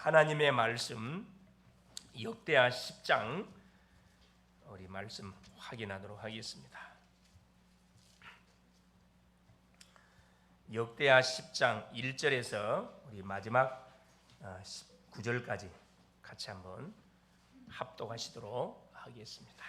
하나님의 말씀 역대하 10장 우리 말씀 확인하도록 하겠습니다. 역대하 10장 1절에서 우리 마지막 9절까지 같이 한번 합독하시도록 하겠습니다.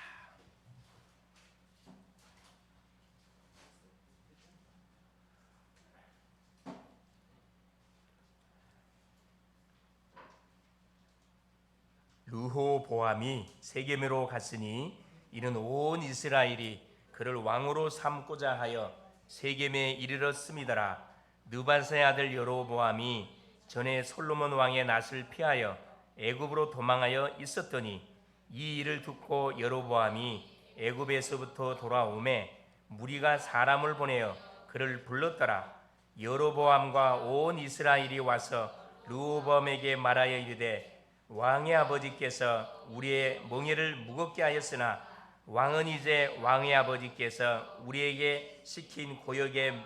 르호보암이 세겜으로 갔으니 이는 온 이스라엘이 그를 왕으로 삼고자 하여 세겜에 이르렀음이더라. 느밧의 아들 여로보암이 전에 솔로몬 왕의 낯을 피하여 애굽으로 도망하여 있었더니 이 일을 듣고 여로보암이 애굽에서부터 돌아오매 무리가 사람을 보내어 그를 불렀더라. 여로보암과 온 이스라엘이 와서 르호보암에게 말하여 이르되 왕의 아버지께서 우리의 멍에를 무겁게 하였으나 왕은 이제 왕의 아버지께서 우리에게 시킨 고역의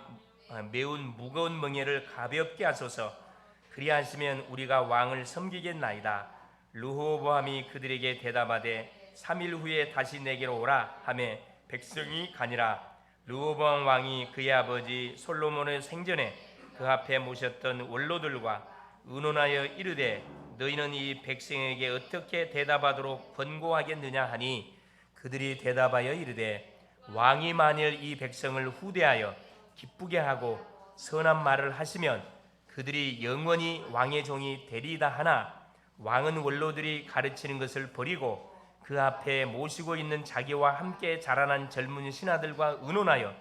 매운 무거운 멍에를 가볍게 하소서. 그리하시면 우리가 왕을 섬기겠나이다. 르호보암이 그들에게 대답하되 3일 후에 다시 내게로 오라 하매 백성이 가니라. 르호보암 왕이 그의 아버지 솔로몬의 생전에 그 앞에 모셨던 원로들과 의논하여 이르되 너희는 이 백성에게 어떻게 대답하도록 권고하겠느냐 하니 그들이 대답하여 이르되 왕이 만일 이 백성을 후대하여 기쁘게 하고 선한 말을 하시면 그들이 영원히 왕의 종이 되리이다 하나 왕은 원로들이 가르치는 것을 버리고 그 앞에 모시고 있는 자기와 함께 자라난 젊은 신하들과 의논하여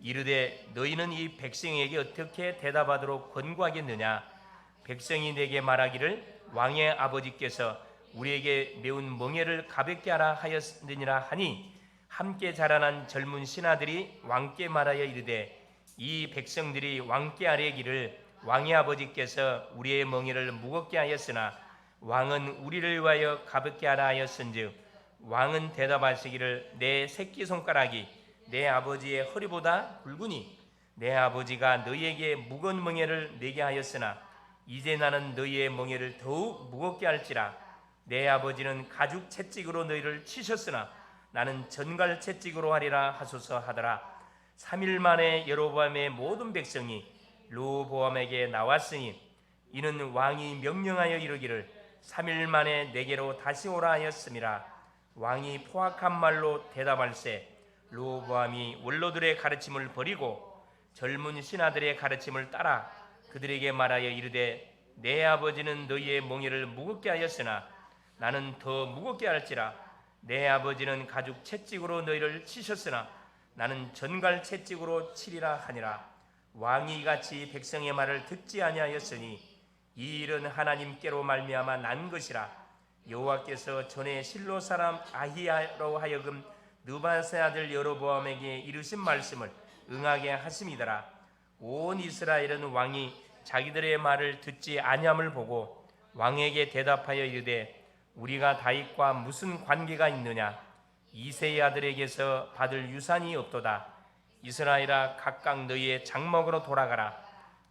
이르되 너희는 이 백성에게 어떻게 대답하도록 권고하겠느냐. 백성이 내게 말하기를 왕의 아버지께서 우리에게 매운 멍에를 가볍게 하라 하였느니라 하니 함께 자라난 젊은 신하들이 왕께 말하여 이르되 이 백성들이 왕께 아뢰기를 왕의 아버지께서 우리의 멍에를 무겁게 하였으나 왕은 우리를 위하여 가볍게 하라 하였은즉 왕은 대답하시기를 내 새끼손가락이 내 아버지의 허리보다 굵으니 내 아버지가 너희에게 무거운 멍에를 내게 하였으나 이제 나는 너희의 멍에를 더욱 무겁게 할지라. 내 아버지는 가죽 채찍으로 너희를 치셨으나 나는 전갈 채찍으로 하리라 하소서 하더라. 3일 만에 여로보암의 모든 백성이 르호보암에게 나왔으니 이는 왕이 명령하여 이르기를 3일 만에 내게로 다시 오라 하였음이라. 왕이 포악한 말로 대답할세 르호보암이 원로들의 가르침을 버리고 젊은 신하들의 가르침을 따라 그들에게 말하여 이르되 내 아버지는 너희의 멍에를 무겁게 하였으나 나는 더 무겁게 할지라. 내 아버지는 가죽 채찍으로 너희를 치셨으나 나는 전갈 채찍으로 치리라 하니라. 왕이 이같이 백성의 말을 듣지 아니하였으니 이 일은 하나님께로 말미암아 난 것이라. 여호와께서 전에 실로 사람 아히야로 하여금 느밧의 아들 여로보암에게 이르신 말씀을 응하게 하심이더라. 온 이스라엘은 왕이 자기들의 말을 듣지 아니함을 보고 왕에게 대답하여 이르되 우리가 다윗과 무슨 관계가 있느냐. 이새의 아들에게서 받을 유산이 없도다. 이스라엘아 각각 너희의 장막으로 돌아가라.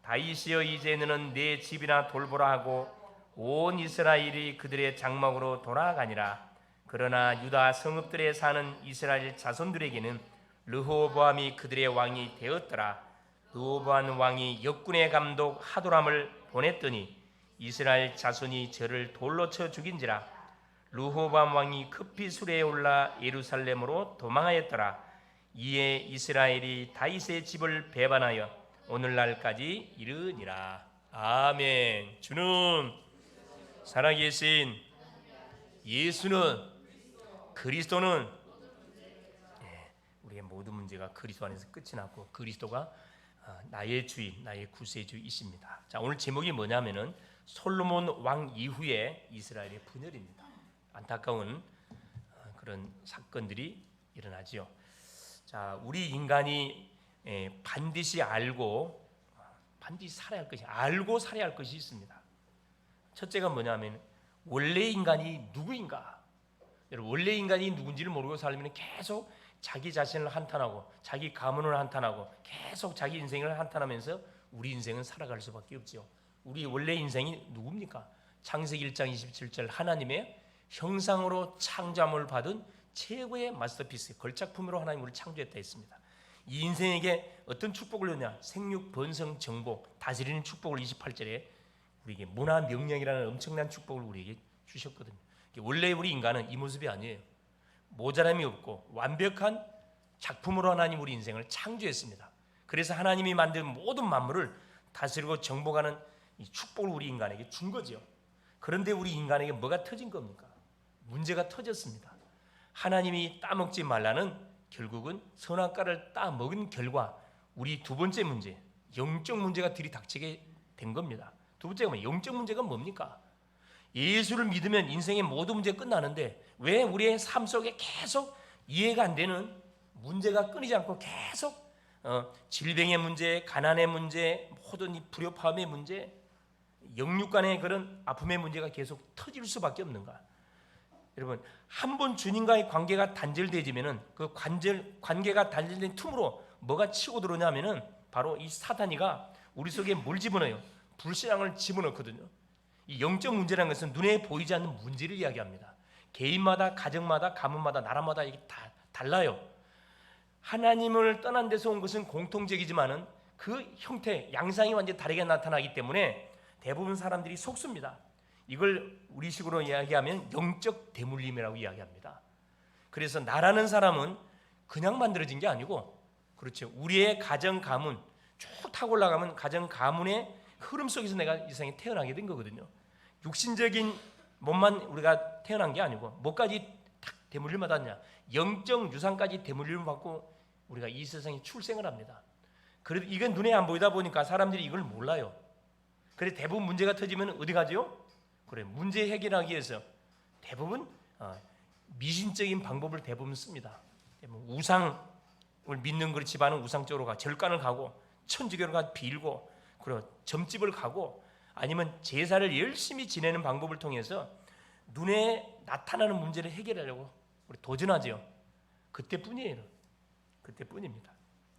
다윗이여 이제 너는 내 집이나 돌보라 하고 온 이스라엘이 그들의 장막으로 돌아가니라. 그러나 유다 성읍들에 사는 이스라엘 자손들에게는 르호보암이 그들의 왕이 되었더라. 르호보암 왕이 역군의 감독 하도람을 보냈더니 이스라엘 자손이 저를 돌로 쳐 죽인지라. 르호보암 왕이 급히 수레에 올라 예루살렘으로 도망하였더라. 이에 이스라엘이 다윗의 집을 배반하여 오늘날까지 이르니라. 아멘. 주는 살아계신 예수는 그리스도는 우리의 모든 문제가 그리스도 안에서 끝이 났고 그리스도가 나의 주인, 나의 구세주이십니다. 자, 오늘 제목이 뭐냐면은 솔로몬 왕 이후에 이스라엘의 분열입니다. 안타까운 그런 사건들이 일어나지요. 자, 우리 인간이 반드시 알고 반드시 살아야 할 것이 알고 살아야 할 것이 있습니다. 첫째가 뭐냐면 원래 인간이 누구인가? 여러분 원래 인간이 누군지를 모르고 살면 계속 자기 자신을 한탄하고 자기 가문을 한탄하고 계속 자기 인생을 한탄하면서 우리 인생은 살아갈 수밖에 없죠. 우리 원래 인생이 누굽니까? 창세기 1장 27절 하나님의 형상으로 창조함을 받은 최고의 마스터피스, 걸작품으로 하나님 우리를 창조했다 했습니다. 이 인생에게 어떤 축복을 주냐? 생육, 번성, 정복, 다스리는 축복을 28절에 우리에게 문화 명령이라는 엄청난 축복을 우리에게 주셨거든요. 원래 우리 인간은 이 모습이 아니에요. 모자람이 없고 완벽한 작품으로 하나님 우리 인생을 창조했습니다. 그래서 하나님이 만든 모든 만물을 다스리고 정복하는 이 축복을 우리 인간에게 준 거죠. 그런데 우리 인간에게 뭐가 터진 겁니까? 문제가 터졌습니다. 하나님이 따먹지 말라는 결국은 선악과를 따먹은 결과 우리 두 번째 문제, 영적 문제가 들이닥치게 된 겁니다. 두 번째가 뭐예요? 영적 문제가 뭡니까? 예수를 믿으면 인생의 모든 문제가 끝나는데 왜 우리의 삶 속에 계속 이해가 안 되는 문제가 끊이지 않고 계속 질병의 문제, 가난의 문제, 모든 이 불협화음의 문제, 영육 간의 그런 아픔의 문제가 계속 터질 수밖에 없는가? 여러분, 한 번 주님과의 관계가 단절되지면은 그 관계가 단절된 틈으로 뭐가 치고 들어오냐면은 바로 이 사탄이가 우리 속에 뭘 집어넣어요? 불신앙을 집어넣거든요. 이 영적 문제라는 것은 눈에 보이지 않는 문제를 이야기합니다. 개인마다, 가정마다, 가문마다, 나라마다 이게 다 달라요. 하나님을 떠난 데서 온 것은 공통적이지만은 그 형태, 양상이 완전히 다르게 나타나기 때문에 대부분 사람들이 속습니다. 이걸 우리식으로 이야기하면 영적 대물림이라고 이야기합니다. 그래서 나라는 사람은 그냥 만들어진 게 아니고, 그렇죠, 우리의 가정 가문 쭉 타고 올라가면 가정 가문의 흐름 속에서 내가 이 세상에 태어나게 된 거거든요. 육신적인 몸만 우리가 태어난 게 아니고 뭐까지 딱 대물림 받았냐? 영적 유산까지 대물림을 받고 우리가 이 세상에 출생을 합니다. 그래도 이건 눈에 안 보이다 보니까 사람들이 이걸 몰라요. 그래서 대부분 문제가 터지면 어디 가죠? 그래, 문제 해결하기 위해서 대부분 미신적인 방법을 대부분 씁니다. 우상을 믿는 그 집안은 우상 쪽으로 가, 절간을 가고 천주교를 가 빌고, 그리고 점집을 가고, 아니면 제사를 열심히 지내는 방법을 통해서 눈에 나타나는 문제를 해결하려고 우리 도전하죠. 그때뿐이에요. 그때뿐입니다.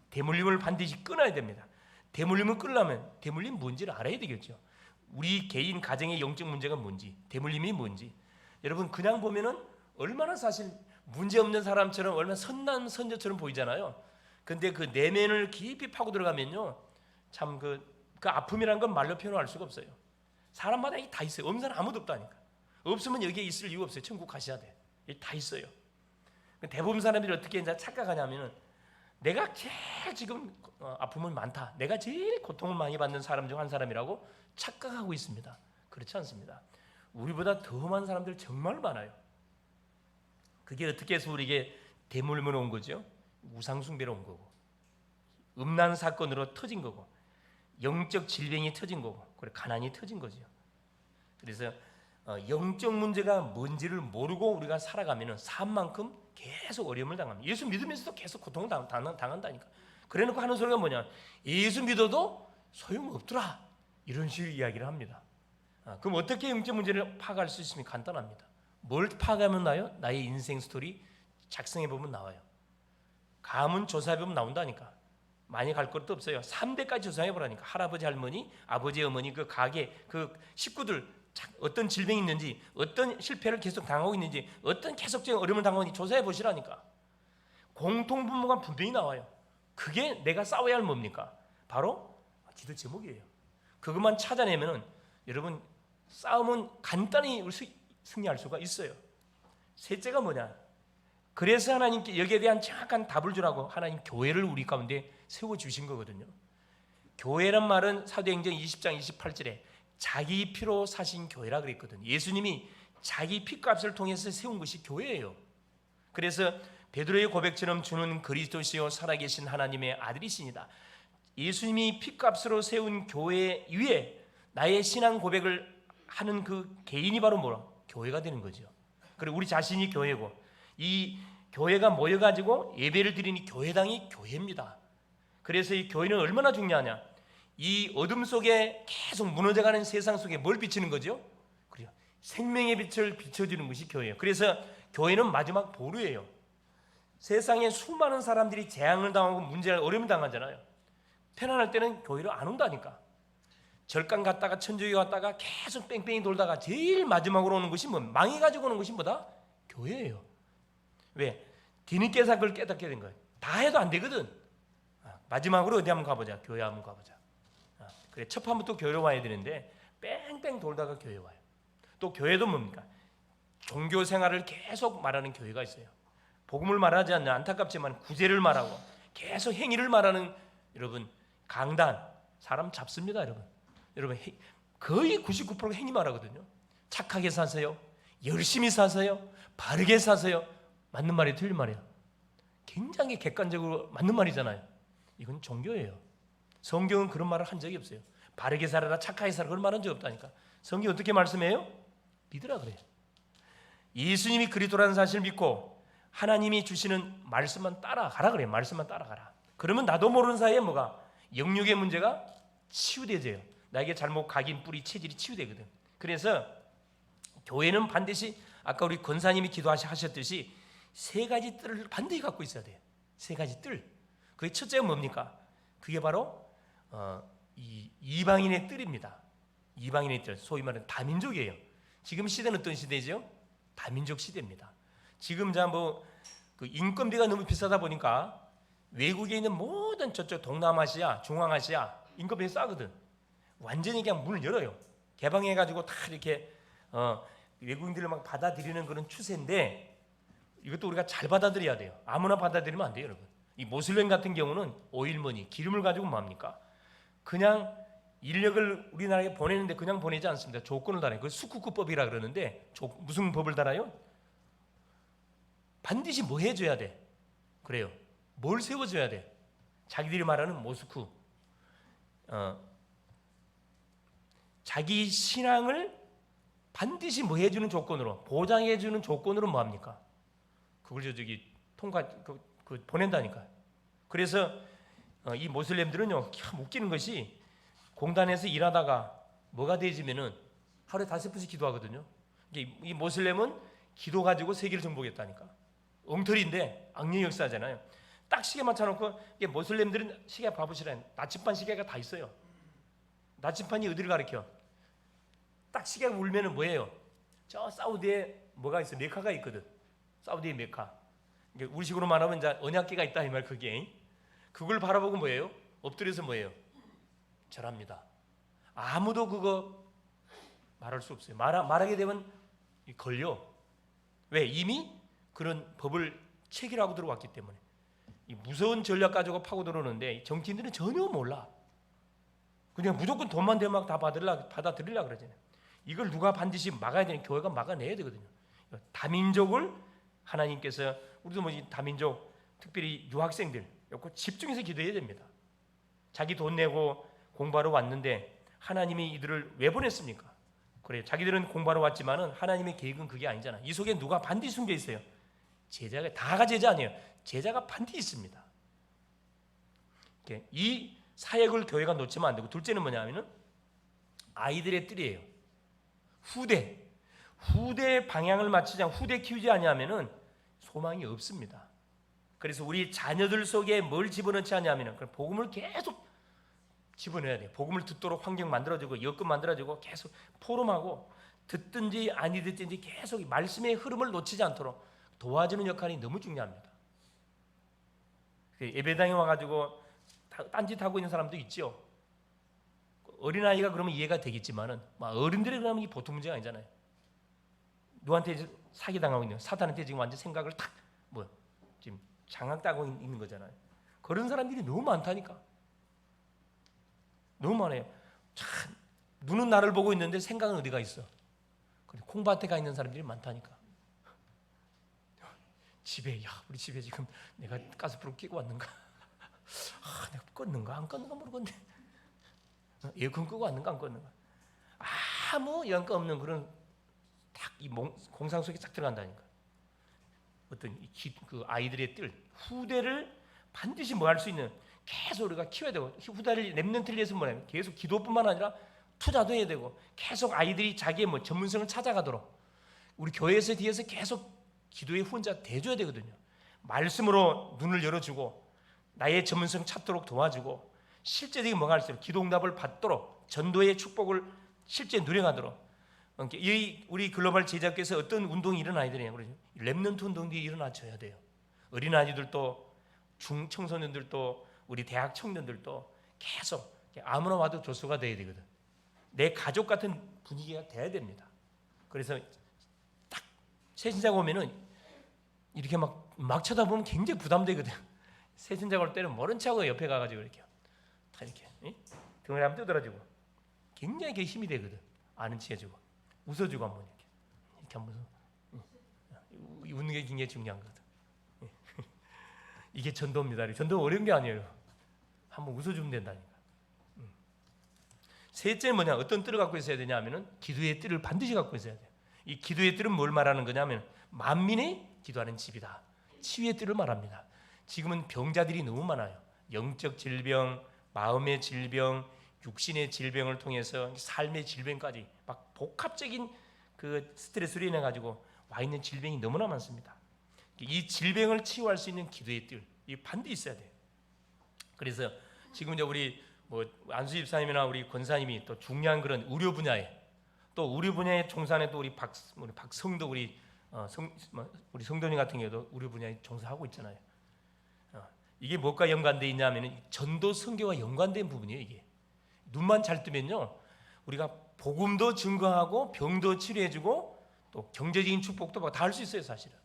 대물림을 반드시 끊어야 됩니다. 대물림을 끊으려면 대물림 뭔지를 알아야 되겠죠. 우리 개인 가정의 영적 문제가 뭔지, 대물림이 뭔지. 여러분, 그냥 보면은 얼마나 사실 문제 없는 사람처럼 얼마나 선남 선녀처럼 보이잖아요. 근데 그 내면을 깊이 파고 들어가면요, 참 그 아픔이라는 건 말로 표현할 수가 없어요. 사람마다 이게 다 있어요. 없는 사람 아무도 없다니까. 없으면 여기에 있을 이유가 없어요. 천국 가셔야 돼. 이게 다 있어요. 대부분 사람들이 어떻게 이제 착각하냐면은 내가 제일 지금 아픔은 많다, 내가 제일 고통을 많이 받는 사람 중 한 사람이라고 착각하고 있습니다. 그렇지 않습니다. 우리보다 더 많은 사람들 정말 많아요. 그게 어떻게 해서 우리에게 대물림으로 온 거죠? 우상숭배로 온 거고, 음란 사건으로 터진 거고, 영적 질병이 터진 거고, 그리고 가난이 터진 거죠. 그래서 영적 문제가 뭔지를 모르고 우리가 살아가면 삶만큼 계속 어려움을 당합니다. 예수 믿으면서도 계속 고통을 당한다니까. 그래놓고 하는 소리가 뭐냐? 예수 믿어도 소용없더라, 이런 식으로 이야기를 합니다. 그럼 어떻게 영적 문제를 파악할 수 있습니까? 간단합니다. 뭘 파악하면 나요? 나의 인생 스토리 작성해보면 나와요. 가문 조사해보면 나온다니까. 많이 갈 것도 없어요. 3대까지 조사해보라니까. 할아버지, 할머니, 아버지, 어머니, 그 가게, 그 식구들 어떤 질병이 있는지, 어떤 실패를 계속 당하고 있는지, 어떤 계속적인 어려움을 당하고 있는지 조사해보시라니까. 공통분모가 분명히 나와요. 그게 내가 싸워야 할 뭡니까? 바로 기도 제목이에요. 그것만 찾아내면은 여러분 싸움은 간단히 승리할 수가 있어요. 셋째가 뭐냐? 그래서 하나님께 여기에 대한 정확한 답을 주라고 하나님 교회를 우리 가운데 세워주신 거거든요. 교회란 말은 사도행전 20장 28절에 자기 피로 사신 교회라 그랬거든요. 예수님이 자기 피값을 통해서 세운 것이 교회예요. 그래서 베드로의 고백처럼 주는 그리스도시요 살아계신 하나님의 아들이시니다. 예수님이 피값으로 세운 교회 위에 나의 신앙 고백을 하는 그 개인이 바로 뭐라? 교회가 되는 거죠. 그리고 우리 자신이 교회고, 이 교회가 모여가지고 예배를 드리니 교회당이 교회입니다. 그래서 이 교회는 얼마나 중요하냐? 이 어둠 속에 계속 무너져가는 세상 속에 뭘 비치는 거죠? 그래요. 생명의 빛을 비춰주는 것이 교회예요. 그래서 교회는 마지막 보루예요. 세상에 수많은 사람들이 재앙을 당하고 문제를 어려움을 당하잖아요. 편안할 때는 교회로 안 온다니까. 절간 갔다가 천주교 갔다가 계속 뺑뺑이 돌다가 제일 마지막으로 오는 것이 뭐 망해가지고 오는 것이 뭐다? 교회예요. 왜? 뒤늦게서 그걸 깨닫게 된 거예요. 다 해도 안 되거든. 마지막으로 어디 한번 가보자. 교회 한번 가보자. 그래, 첫 판부터 교회로 와야 되는데 뺑뺑 돌다가 교회 와요. 또 교회도 뭡니까? 종교 생활을 계속 말하는 교회가 있어요. 복음을 말하지 않는, 안타깝지만 구제를 말하고 계속 행위를 말하는, 여러분, 강단, 사람 잡습니다. 여러분 거의 99%가 행위 말하거든요. 착하게 사세요, 열심히 사세요, 바르게 사세요. 맞는 말이 틀린 말이에요. 굉장히 객관적으로 맞는 말이잖아요. 이건 종교예요. 성경은 그런 말을 한 적이 없어요. 바르게 살아라, 착하게 살아라, 그런 말은 적 없다니까. 성경이 어떻게 말씀해요? 믿으라 그래요. 예수님이 그리스도라는 사실을 믿고 하나님이 주시는 말씀만 따라가라 그래요. 말씀만 따라가라. 그러면 나도 모르는 사이에 뭐가? 영육의 문제가 치유되죠. 나에게 잘못 각인, 뿌리, 체질이 치유되거든. 그래서 교회는 반드시 아까 우리 권사님이 기도하셨듯이 세 가지 뜰을 반드시 갖고 있어야 돼요. 세 가지 뜰. 그게 첫째가 뭡니까? 그게 바로 이방인의 뜰입니다. 이방인의 뜰, 소위 말하는 다민족이에요. 지금 시대는 어떤 시대죠? 다민족 시대입니다. 지금 그 인건비가 너무 비싸다 보니까 외국에 있는 모든 저쪽 동남아시아, 중앙아시아 인건비가 싸거든. 완전히 그냥 문을 열어요. 개방해가지고 다 이렇게 외국인들을 막 받아들이는 그런 추세인데, 이것도 우리가 잘 받아들여야 돼요. 아무나 받아들이면 안 돼요, 여러분. 이 모슬렘 같은 경우는 오일머니, 기름을 가지고 뭡니까? 그냥 인력을 우리나라에 보내는데 그냥 보내지 않습니다. 조건을 달아요. 그걸 수쿠쿠법이라 그러는데 무슨 법을 달아요? 반드시 뭐 해줘야 돼? 그래요. 뭘 세워줘야 돼? 자기들이 말하는 모스크, 자기 신앙을 반드시 뭐 해주는 조건으로, 보장해주는 조건으로 뭐합니까? 그걸 보낸다니까요. 그래서 이 모슬렘들은요, 참 웃기는 것이 공단에서 일하다가 뭐가 되지면은 하루에 5번씩 기도하거든요. 이 모슬렘은 기도 가지고 세계를 정복했다니까. 엉터리인데 악령 역사잖아요. 딱 시계 맞춰놓고, 모슬렘들은 시계 봐보시라니, 나침반 시계가 다 있어요. 나침반이 어디를 가리켜? 딱 시계가 울면은 뭐예요? 저 사우디에 뭐가 있어? 메카가 있거든. 사우디의 메카. 우리식으로 말하면 이제 언약궤가 있다 이 말. 그걸 바라보고 뭐예요? 엎드려서 뭐예요? 절합니다. 아무도 그거 말할 수 없어요. 말하게 되면 걸려. 왜? 이미 그런 법을 체결하고 들어왔기 때문에. 이 무서운 전략 가지고 파고 들어오는데 정치인들은 전혀 몰라. 그냥 무조건 돈만 되면 다 받아들이려고 그러잖아요. 이걸 누가 반드시 막아야 되는, 교회가 막아내야 되거든요. 다민족을 하나님께서, 우리도 다민족, 특별히 유학생들 집중해서 기도해야 됩니다. 자기 돈 내고 공부하러 왔는데 하나님이 이들을 왜 보냈습니까? 그래요. 자기들은 공부하러 왔지만은 하나님의 계획은 그게 아니잖아. 이 속에 누가 반드시 숨겨 있어요. 제자가, 다가 제자 아니에요. 제자가 반드시 있습니다. 이 사역을 교회가 놓치면 안 되고, 둘째는 뭐냐면은 아이들의 뜰이에요. 후대 방향을 맞추지 않고 후대 키우지 않냐면은 소망이 없습니다. 그래서 우리 자녀들 속에 뭘 집어넣지 않냐면은 복음을 계속 집어넣어야 돼요. 복음을 듣도록 환경 만들어주고 여건 만들어주고 계속 포럼하고, 듣든지 아니 듣든지 계속 말씀의 흐름을 놓치지 않도록 도와주는 역할이 너무 중요합니다. 예배당에 와가지고 딴짓하고 있는 사람도 있죠. 어린아이가 그러면 이해가 되겠지만은 어른들이 그러면 이 보통 문제가 아니잖아요. 누구한테 사기당하고 있는, 사탄한테 지금 완전 생각을 지금 장악당하고 있는 거잖아요. 그런 사람들이 너무 많다니까. 너무 많아요. 참, 눈은 나를 보고 있는데 생각은 어디가 있어? 콩밭에 가 있는 사람들이 많다니까. 우리 집에 지금 내가 가스불을 끼고 왔는가? 내가 껐는가 안 껐는가 모르겠네. 에어컨 끄고 왔는가 안 껐는가? 아무 영향 없는 그런 이 공상 속에 딱 들어간다니까. 어떤 그 아이들의 뜰, 후대를 반드시 뭐 할 수 있는, 계속 우리가 키워야 되고, 후대를 랩넌트를 위해서 뭐냐면 계속 기도뿐만 아니라 투자도 해야 되고, 계속 아이들이 자기의 전문성을 찾아가도록 우리 교회에서 뒤에서 계속 기도의 후원자 대줘야 되거든요. 말씀으로 눈을 열어주고 나의 전문성 찾도록 도와주고, 실제적인 뭐가 할수록 기도응답을 받도록 전도의 축복을 실제 누려가도록 우리 글로벌 제자께서 어떤 운동이 일어나야 되냐 그러죠. 렘넌트 운동이 일어나줘야 돼요. 어린아이들도 중청소년들도 우리 대학 청년들도 계속 아무나 와도 조수가 돼야 되거든. 내 가족 같은 분위기가 돼야 됩니다. 그래서 딱 새신자가 오면은 이렇게 막 쳐다보면 굉장히 부담되거든. 새신자가 올 때는 모른 척하고 옆에 가가지고 이렇게 다 이렇게 등을 한번 두드려주고 굉장히 그게 힘이 되거든. 아는 체 해주고 웃어주고 한번 이렇게 한번 웃는 게 굉장히 중요한 거거든. 이게 전도입니다. 전도 어려운 게 아니에요. 한번 웃어주면 된다니까. 셋째는 뭐냐? 어떤 뜰을 갖고 있어야 되냐 하면은 기도의 뜰을 반드시 갖고 있어야 돼요. 이 기도의 뜰은 뭘 말하는 거냐면 만민의 기도하는 집이다. 치유의 뜰을 말합니다. 지금은 병자들이 너무 많아요. 영적 질병, 마음의 질병, 육신의 질병을 통해서 삶의 질병까지 막 복합적인 그 스트레스로 인해 가지고 와 있는 질병이 너무나 많습니다. 이 질병을 치유할 수 있는 기도의 뜰, 이 반드시 있어야 돼요. 그래서 지금 이제 우리 안수 집사님이나 우리 권사님이 또 중요한 그런 의료 분야에 또 의료 분야에 종사하는 또 우리 박성도 우리 성도님 같은 경우도 의료 분야에 종사하고 있잖아요. 이게 뭐가 연관돼 있냐면은 전도 선교와 연관된 부분이에요. 이게 눈만 잘 뜨면요, 우리가 복음도 증거하고 병도 치료해주고 또 경제적인 축복도 다 할 수 있어요. 사실은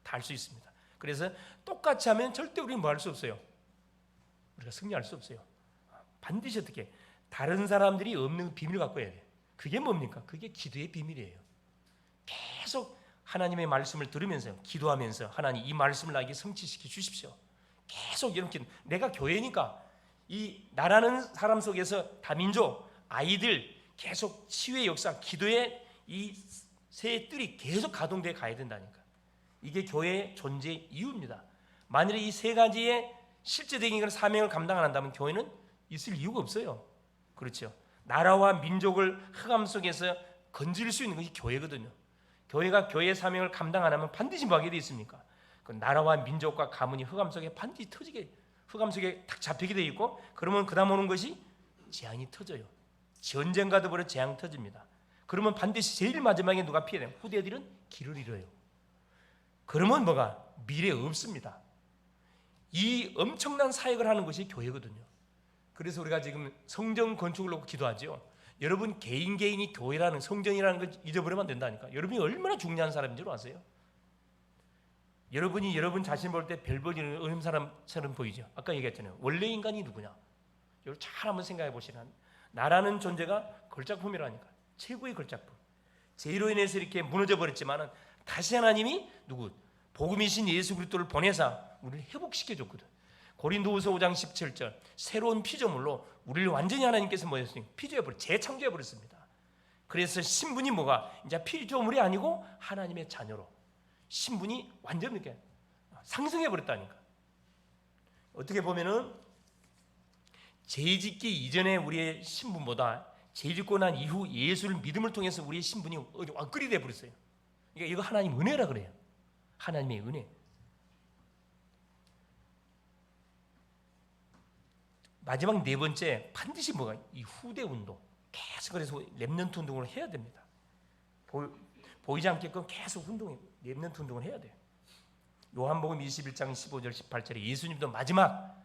다 할 수 있습니다. 그래서 똑같이 하면 절대 우리는 뭐 할 수 없어요. 우리가 승리할 수 없어요. 반드시 어떻게 다른 사람들이 없는 비밀을 갖고 해야 돼요. 그게 뭡니까? 그게 기도의 비밀이에요. 계속 하나님의 말씀을 들으면서 기도하면서 하나님 이 말씀을 나에게 성취시켜 주십시오. 계속 이렇게 내가 교회니까 이 나라는 사람 속에서 다민족 아이들 계속 치유의 역사, 기도의 이 세 뜰이 계속 가동돼 가야 된다니까. 이게 교회의 존재 이유입니다. 만일에 이 세 가지의 실제적인 사명을 감당 안 한다면 교회는 있을 이유가 없어요. 그렇죠? 나라와 민족을 흑암 속에서 건질 수 있는 것이 교회거든요. 교회가 교회의 사명을 감당 안 하면 반드시 뭐 하게 돼 있습니까? 그 나라와 민족과 가문이 흑암 속에 반드시 터지게, 흑암 속에 딱 잡히게 돼 있고, 그러면 그 다음 오는 것이 재앙이 터져요. 전쟁과도 버려 재앙 터집니다. 그러면 반드시 제일 마지막에 누가 피해야 돼요? 후대들은 길을 잃어요. 그러면 뭐가? 미래 없습니다. 이 엄청난 사역을 하는 것이 교회거든요. 그래서 우리가 지금 성전 건축을 놓고 기도하죠. 여러분 개인이 교회라는 성전이라는 걸 잊어버리면 안 된다니까. 여러분이 얼마나 중요한 사람인 줄 아세요? 여러분이 여러분 자신 볼 때 별 보이는 어린 사람처럼 보이죠. 아까 얘기했잖아요. 원래 인간이 누구냐? 여러분 잘 한번 생각해 보시라. 나라는 존재가 걸작품이라니까. 최고의 걸작품. 죄로 인해서 이렇게 무너져 버렸지만은 다시 하나님이 누구? 복음이신 예수 그리스도를 보내사 우리를 회복시켜 줬거든. 고린도후서 5장 17절 새로운 피조물로 우리를 완전히 하나님께서 뭐 했어요? 피조해 버려, 재창조해 버렸습니다. 그래서 신분이 뭐가 이제 피조물이 아니고 하나님의 자녀로 신분이 완전 이렇게 상승해 버렸다니까. 어떻게 보면은 죄짓기 이전에 우리의 신분보다 죄짓고 난 이후 예수를 믿음을 통해서 우리의 신분이 완전히 돼 버렸어요. 그러니까 이거 하나님 은혜라 그래요. 하나님의 은혜. 마지막 네 번째 반드시 뭐가? 이 후대 운동. 계속 그래서 렘넌트 운동을 해야 됩니다. 보이지 않게끔 계속 렘넌트 운동을 해야 돼요. 요한복음 21장 15절 18절에 예수님도 마지막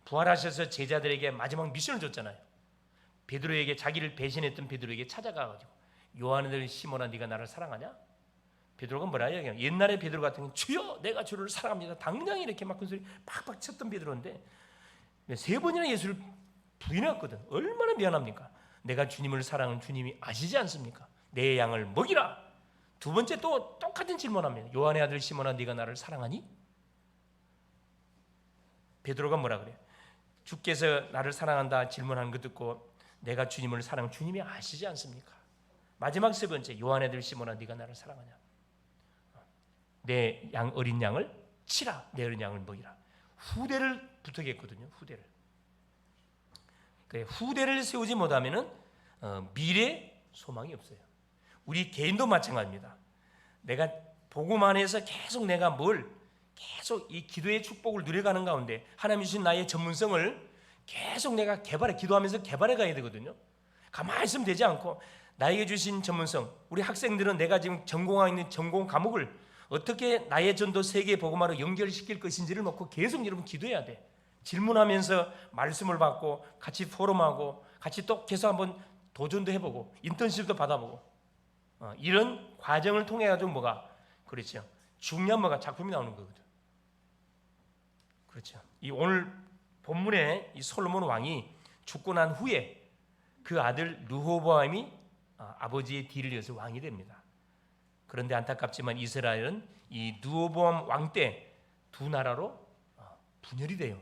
부활하셔서 제자들에게 마지막 미션을 줬잖아요. 베드로에게 자기를 배신했던 베드로에게 찾아가가지고 요한을 시몬아 네가 나를 사랑하냐? 베드로가 뭐라 해요? 옛날에 베드로 같은 경우는 주여 내가 주를 사랑합니다. 당장 이렇게 막 큰 소리 팍팍 쳤던 베드로인데 세 번이나 예수를 부인했거든. 얼마나 미안합니까? 내가 주님을 사랑하는 주님이 아시지 않습니까? 내 양을 먹이라. 두 번째 또 똑같은 질문합니다. 요한의 아들 시몬아 네가 나를 사랑하니? 베드로가 뭐라 그래요? 주께서 나를 사랑한다 질문하는 거 듣고 내가 주님을 사랑하는 주님이 아시지 않습니까? 마지막 세 번째 요한의 아들 시몬아 네가 나를 사랑하냐? 내 어린 양을 치라. 내 어린 양을 먹이라. 후대를 부탁했거든요. 후대를. 후대를 세우지 못하면은 미래 소망이 없어요. 우리 개인도 마찬가지입니다. 내가 복음 안에서 계속 내가 계속 이 기도의 축복을 누려가는 가운데 하나님 주신 나의 전문성을 계속 내가 기도하면서 개발해 가야 되거든요. 가만히 있으면 되지 않고 나에게 주신 전문성, 우리 학생들은 내가 지금 전공하고 있는 전공 과목을 어떻게 나의 전도 세계 복음화로 연결시킬 것인지를 놓고 계속 여러분 기도해야 돼. 질문하면서 말씀을 받고 같이 포럼하고 같이 또 계속 한번 도전도 해보고 인턴십도 받아보고 이런 과정을 통해 가지고 뭐가 그렇죠. 중요한 뭐가 작품이 나오는 거거든. 그렇죠. 이 오늘 본문에 이 솔로몬 왕이 죽고 난 후에 그 아들 르호보암이 아버지의 뒤를 이어서 왕이 됩니다. 그런데 안타깝지만 이스라엘은 이 르호보암 왕 때 두 나라로 분열이 돼요.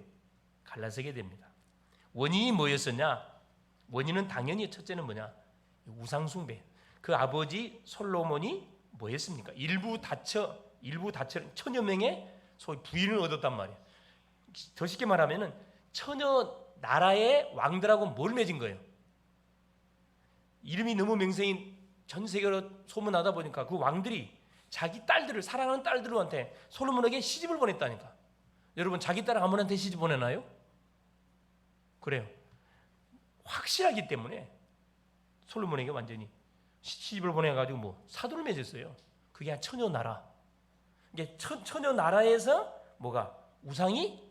갈라서게 됩니다. 원인이 뭐였었냐? 원인은 당연히 첫째는 뭐냐? 우상 숭배. 그 아버지 솔로몬이 뭐였습니까? 일부 다처 천여 명의 소위 부인을 얻었단 말이에요. 더 쉽게 말하면은 천여 나라의 왕들하고 뭘 맺은 거예요? 이름이 너무 명성이 전 세계로 소문나다 보니까 그 왕들이 자기 딸들을 사랑하는 딸들한테 솔로몬에게 시집을 보냈다니까. 여러분 자기 딸 아무한테 시집 보내나요? 그래요. 확실하기 때문에 솔로몬에게 완전히 시집을 보내가지고 뭐 사돈을 맺었어요. 그게 한 천여 나라. 이게 천여 나라에서 뭐가 우상이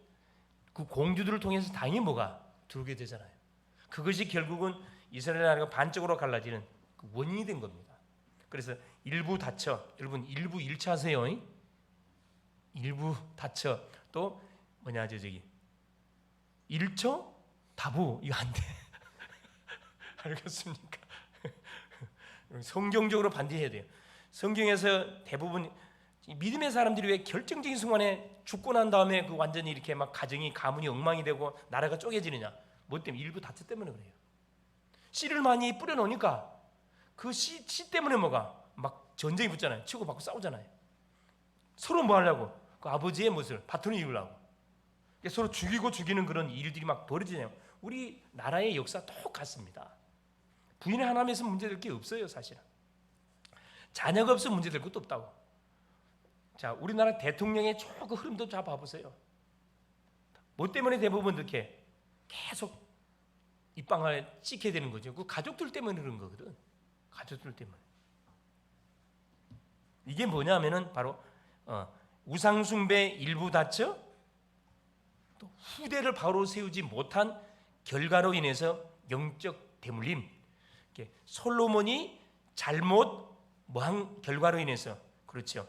그 공주들을 통해서 당연히 뭐가 들어오게 되잖아요. 그것이 결국은 이스라엘 나라가 반쪽으로 갈라지는 그 원인이 된 겁니다. 그래서 일부 다처, 여러분 일부 1차 하세요. 일부 다처 또 뭐냐 저기 일처 다부 이거 안 돼. 알겠습니까? 성경적으로 반대해야 돼요. 성경에서 대부분 믿음의 사람들이 왜 결정적인 순간에 죽고 난 다음에 그 완전히 이렇게 막 가정이 가문이 엉망이 되고 나라가 쪼개지느냐? 뭐 때문에? 일부 다처 때문에 그래요. 씨를 많이 뿌려놓으니까 그 씨 때문에 뭐가 막 전쟁이 붙잖아요. 치고받고 싸우잖아요. 서로 뭐 하려고? 그 아버지의 무엇을 바톤을 이으려고. 서로 죽이고 죽이는 그런 일들이 막 벌어지네요. 우리 나라의 역사 똑같습니다. 부인 하나면 문제될 게 없어요, 사실은. 자녀가 없으면 문제될 것도 없다고. 자, 우리나라 대통령의 쭉 그 흐름도 잘 봐보세요. 뭐 때문에 대부분 이렇게 계속 입방을 찍게 되는 거죠. 그 가족들 때문에 그런 거거든. 가족들 때문에. 이게 뭐냐면은 바로 우상숭배 일부 다처 또 후대를 바로 세우지 못한 결과로 인해서 영적 대물림. 솔로몬이 잘못 뭐한 결과로 인해서 그렇죠.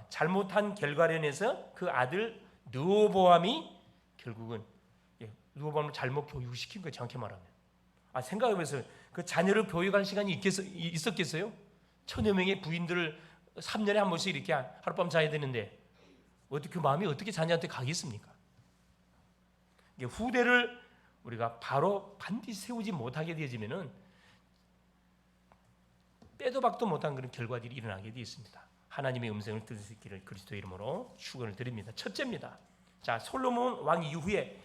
잘못한 결과로 인해서 그 아들 르호보암이 결국은 르호보암을 잘못 교육시킨 거예요. 정확히 말하면. 생각해보세요. 그 자녀를 교육할 시간이 있었겠어요? 천여 명의 부인들을 3년에 한 번씩 이렇게 하룻밤 자야 되는데 어떻게 그 마음이 어떻게 자녀한테 가겠습니까? 후대를 우리가 바로 반드시 세우지 못하게 되어지면은 빼도 박도 못한 그런 결과들이 일어나게 되어 있습니다. 하나님의 음성을 들을 수 있기를 그리스도 이름으로 축원을 드립니다. 첫째입니다. 자, 솔로몬 왕 이후에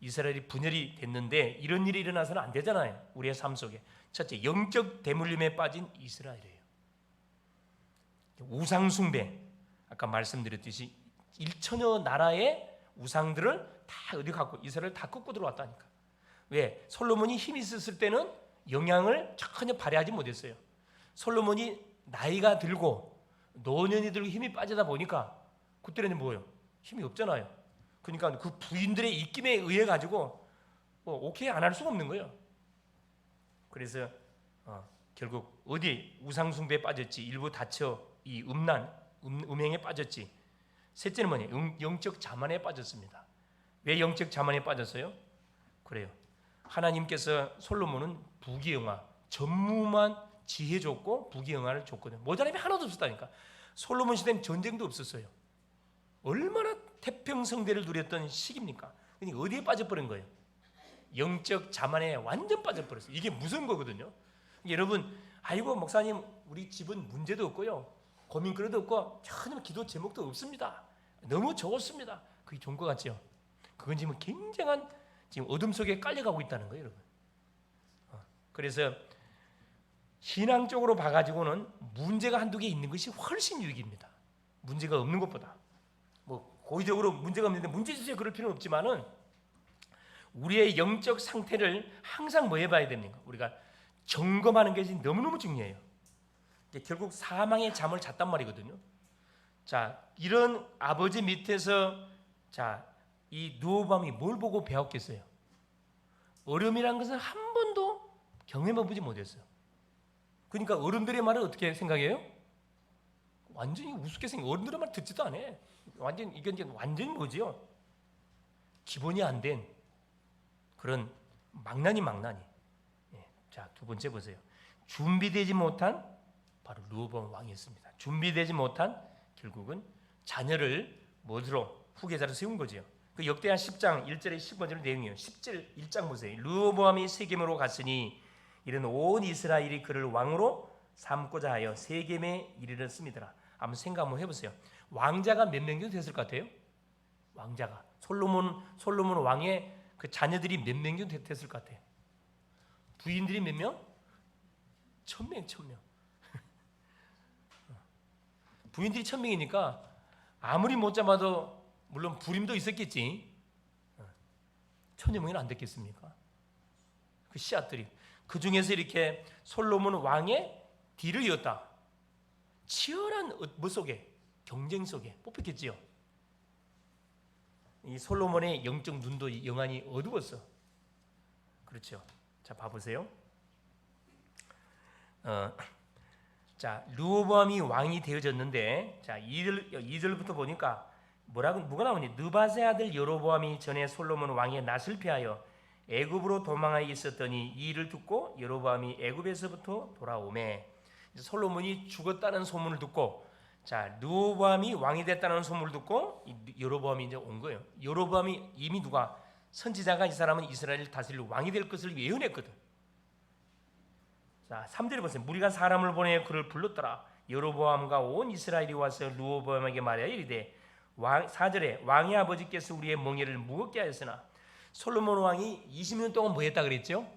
이스라엘이 분열이 됐는데 이런 일이 일어나서는 안 되잖아요. 우리의 삶 속에. 첫째, 영적 대물림에 빠진 이스라엘이에요. 우상 숭배. 아까 말씀드렸듯이 1천여 나라의 우상들을 다 어디 갖고 이스라엘 다 꺾고 들어왔다니까. 왜? 솔로몬이 힘이 있었을 때는 영향을 전혀 발휘하지 못했어요. 솔로몬이 나이가 들고 노년이 들고 힘이 빠지다 보니까 그때는 뭐예요? 힘이 없잖아요. 그러니까 그 부인들의 입김에 의해 가지고 오케이 안 할 수가 없는 거예요. 그래서 결국 어디 우상숭배에 빠졌지, 일부 다쳐 이 음행에 빠졌지. 셋째는 뭐냐? 영적 자만에 빠졌습니다. 왜 영적 자만에 빠졌어요? 그래요. 하나님께서 솔로몬은 부귀영화, 전무만 지혜 줬고 부귀영화를 줬거든요. 모자람이 하나도 없었다니까. 솔로몬 시대는 전쟁도 없었어요. 얼마나 태평성대를 누렸던 시기입니까? 그러니까 어디에 빠져버린 거예요? 영적 자만에 완전 빠져버렸어요. 이게 무서운 거거든요. 여러분, 아이고 목사님 우리 집은 문제도 없고요, 고민거리도 없고 전혀 기도 제목도 없습니다. 너무 좋습니다. 그게 좋은 것 같죠? 그건 지금 굉장한 지금 어둠 속에 깔려가고 있다는 거예요, 여러분. 그래서 신앙적으로 봐가지고는 문제가 한두 개 있는 것이 훨씬 유익입니다. 문제가 없는 것보다. 뭐 고의적으로 문제가 없는데 문제 주세요 그럴 필요는 없지만은 우리의 영적 상태를 항상 뭐 해봐야 됩니까? 우리가 점검하는 것이 너무너무 중요해요. 결국 사망의 잠을 잤단 말이거든요. 자, 이런 아버지 밑에서 자, 이 르호보암이 뭘 보고 배웠겠어요? 어려움이란 것은 한 번도 경험해보지 못했어요. 그러니까 어른들의 말을 어떻게 생각해요? 완전히 우습게 생각. 어른들의 말 듣지도 않아. 완전 이건 이제 완전히 뭐지요? 기본이 안 된 그런 망나니. 예. 자, 두 번째 보세요. 준비되지 못한 바로 르호보암 왕이었습니다. 준비되지 못한 결국은 자녀를 뭐로 후계자로 세운 거지요. 그 역대하 10장 1절에 15절 내용이에요. 10절 1장 보세요. 르호보암이 세겜으로 갔으니 이런 온 이스라엘이 그를 왕으로 삼고자 하여 세겜에 이르렀습니다. 한번 생각 한번 해보세요. 왕자가 몇 명 정도 됐을 것 같아요? 왕자가 솔로몬 왕의 그 자녀들이 몇 명 정도 됐을 것 같아요? 부인들이 몇 명? 1000명. 부인들이 1000명이니까 아무리 못 잡아도 물론 불임도 있었겠지. 1000여 명이나 안 됐겠습니까? 그 씨앗들이 그 중에서 이렇게 솔로몬 왕의 뒤를 이었다. 치열한 뭐 속에 경쟁 속에 뽑혔겠지요. 이 솔로몬의 영적 눈도 영안이 어두웠어. 그렇죠. 자, 봐보세요. 자, 르호보암이 왕이 되어졌는데, 자, 2절부터 보니까 뭐가 나오니? 느밧의 아들 여로보암이 전에 솔로몬 왕의 낯을 피하여 애굽으로 도망하여 있었더니 이 일을 듣고 여로보암이 애굽에서부터 돌아오매. 솔로몬이 죽었다는 소문을 듣고, 자, 르호보암이 왕이 됐다는 소문을 듣고 여로보암이 이제 온 거예요. 여로보암이 이미 누가 선지자가 이 사람은 이스라엘을 다스릴 왕이 될 것을 예언했거든. 자, 3절에 보세요. 무리가 사람을 보내 그를 불렀더라. 여로보암과 온 이스라엘이 와서 르호보암에게 말하여 이르되 4절에 왕의 아버지께서 우리의 멍에를 무겁게 하였으나 솔로몬 왕이 20년 동안 뭐 했다 그랬죠?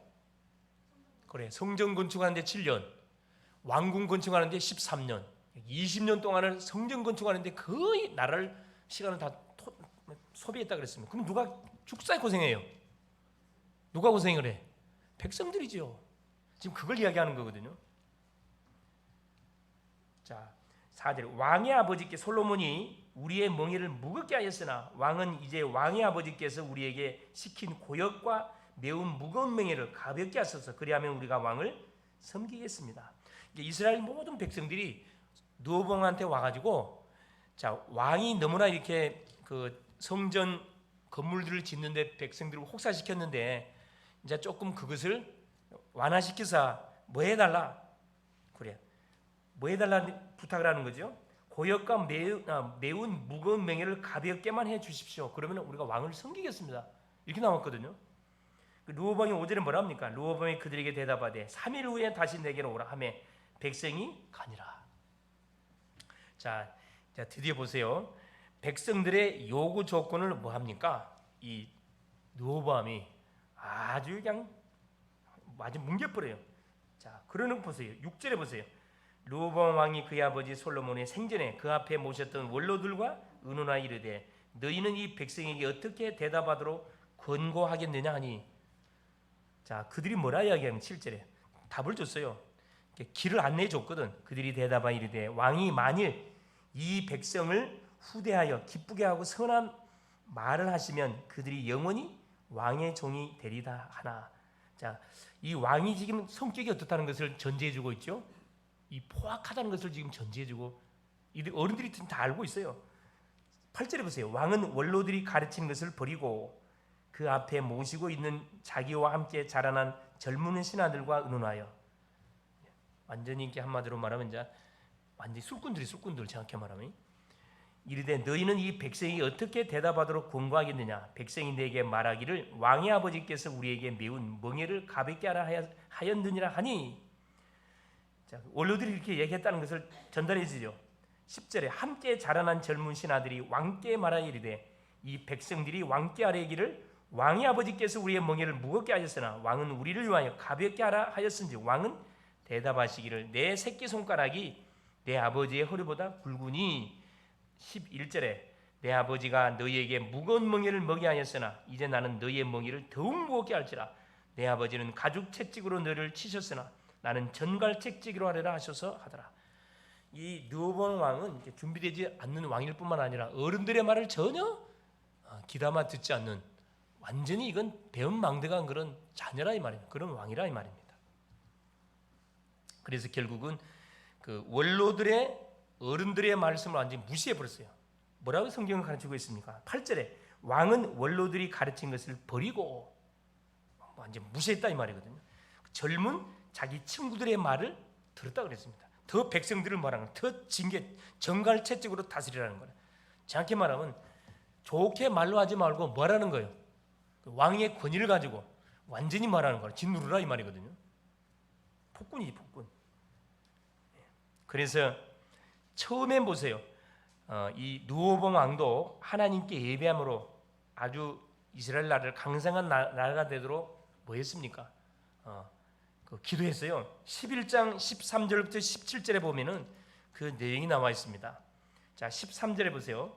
그래, 성전 건축하는데 7년, 왕궁 건축하는데 13년, 20년 동안을 성전 건축하는데 거의 나라를 시간을 다 소비했다 그랬습니다. 그럼 누가 죽사에 고생해요? 누가 고생을 해? 백성들이죠. 지금 그걸 이야기하는 거거든요. 자, 4절 왕의 아버지께 솔로몬이 우리의 멍에를 무겁게 하였으나 왕은 이제 왕의 아버지께서 우리에게 시킨 고역과 매우 무거운 멍에를 가볍게 하소서. 그리하면 우리가 왕을 섬기겠습니다. 이스라엘 모든 백성들이 르호보암한테 와가지고, 자, 왕이 너무나 이렇게 그 성전 건물들을 짓는데 백성들을 혹사시켰는데 이제 조금 그것을 완화시켜서 뭐 해달라? 그래, 뭐 해달라 부탁을 하는 거죠. 고역과 매운 무거운 멍에를 가볍게만 해 주십시오. 그러면 우리가 왕을 섬기겠습니다. 이렇게 나왔거든요. 르호보암이 5절에 뭐라 합니까? 르호보암이 그들에게 대답하되 3일 후에 다시 내게로 오라 하며 백성이 가니라. 자, 드디어 보세요. 백성들의 요구 조건을 뭐 합니까? 이 르호보암이 아주 그냥 아주 뭉개버려요. 자, 그러는 거 보세요. 6절에 보세요. 르호보암 왕이 그의 아버지 솔로몬의 생전에 그 앞에 모셨던 원로들과 의논하여 이르되 너희는 이 백성에게 어떻게 대답하도록 권고하겠느냐 하니, 자, 그들이 뭐라 이야기하면 7절에 답을 줬어요. 길을 안내해 줬거든. 그들이 대답하여 이르되 왕이 만일 이 백성을 후대하여 기쁘게 하고 선한 말을 하시면 그들이 영원히 왕의 종이 되리다 하나. 자, 이 왕이 지금 성격이 어떻다는 것을 전제해 주고 있죠. 이 포악하다는 것을 지금 전제해 주고 어른들이 다 알고 있어요. 8절에 보세요. 왕은 원로들이 가르치는 것을 버리고 그 앞에 모시고 있는 자기와 함께 자라난 젊은 신하들과 의논하여, 완전히 이렇게 한마디로 말하면 이제 완전히 술꾼들 정확히 말하면 이르되 너희는 이 백성이 어떻게 대답하도록 권고하겠느냐. 백성이 내게 말하기를 왕의 아버지께서 우리에게 매운 멍에를 가볍게 하라 하였느니라 하니, 자, 원로들이 이렇게 얘기했다는 것을 전달해 주죠. 10절에 함께 자라난 젊은 신하들이 왕께 말하여 이르되 이 백성들이 왕께 아뢰기를 왕의 아버지께서 우리의 멍에를 무겁게 하셨으나 왕은 우리를 위하여 가볍게 하라 하였은지 왕은 대답하시기를 내 새끼손가락이 내 아버지의 허리보다 굵으니. 11절에 내 아버지가 너희에게 무거운 멍에를 먹게 하였으나 이제 나는 너희의 멍에를 더욱 무겁게 할지라. 내 아버지는 가죽 채찍으로 너를 치셨으나 나는 전갈 채찍으로 하리라 하셔서 하더라. 이 르호보암 왕은 준비되지 않는 왕일 뿐만 아니라 어른들의 말을 전혀 귀담아 듣지 않는, 완전히 이건 배은망덕한 그런 자녀라 이 말입니다. 그런 왕이라 이 말입니다. 그래서 결국은 그 원로들의, 어른들의 말씀을 완전히 무시해 버렸어요. 뭐라고 성경을 가르치고 있습니까? 8절에 왕은 원로들이 가르친 것을 버리고 완전 무시했다 이 말이거든요. 젊은 자기 친구들의 말을 들었다 그랬습니다. 더 백성들을 말하는 거예요. 더 징계, 정갈 채찍으로 다스리라는 거예요. 정확히 말하면 좋게 말로 하지 말고 뭐라는 거예요? 왕의 권위를 가지고 완전히 말하는 거예요. 짓누르라 이 말이거든요. 폭군이지, 폭군. 그래서 처음에 보세요. 이 르호보암 왕도 하나님께 예배함으로 아주 이스라엘 나라를 강성한 나라가 되도록 뭐 했습니까? 기도했어요. 11장 13절부터 17절에 보면은 그 내용이 나와 있습니다. 자, 13절에 보세요.